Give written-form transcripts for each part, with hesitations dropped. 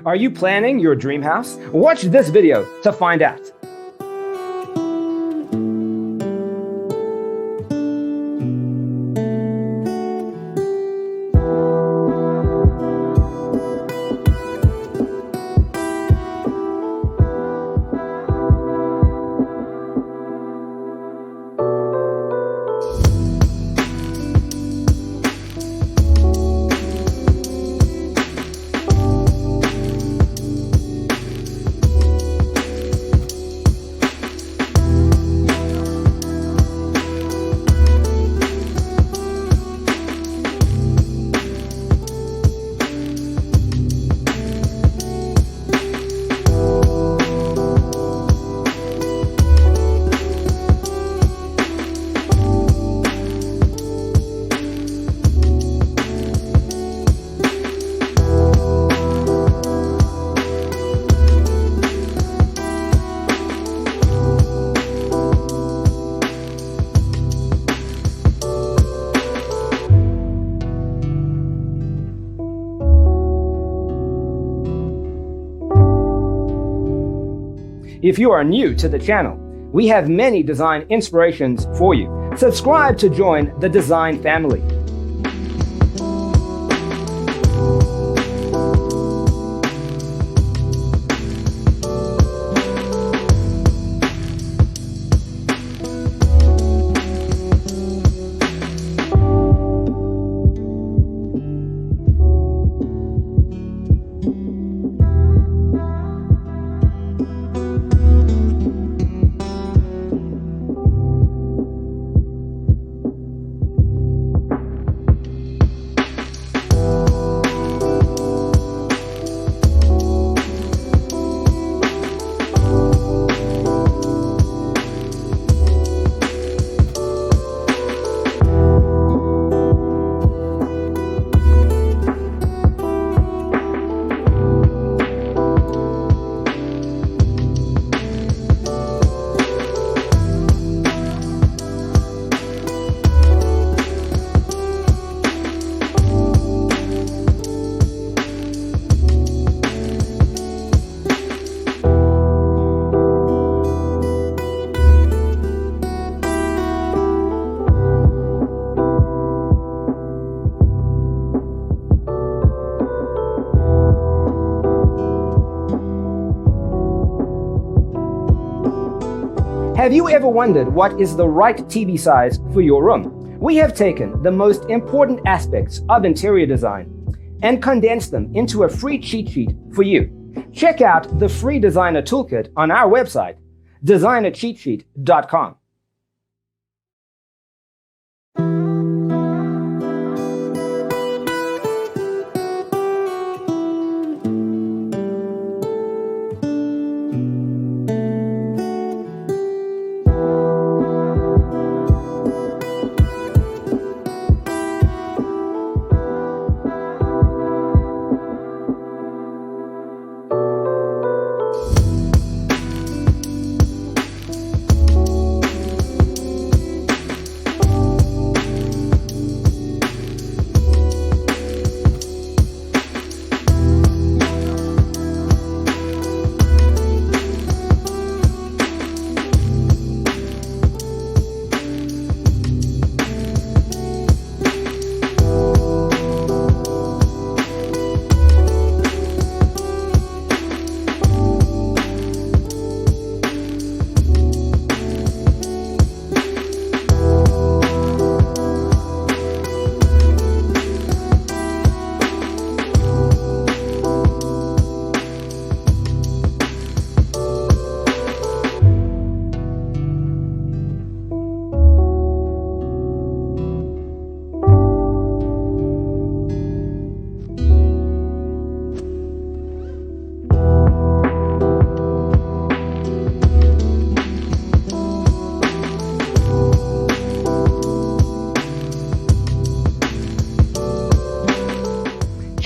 Are you planning your dream house? Watch this video to find out. If you are new to the channel, we have many design inspirations for you. Subscribe to join the design family. Have you ever wondered what is the right TV size for your room? We have taken the most important aspects of interior design and condensed them into a free cheat sheet for you. Check out the free designer toolkit on our website, designercheatsheet.com.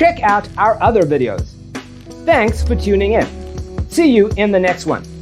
Check out our other videos. Thanks for tuning in. See you in the next one.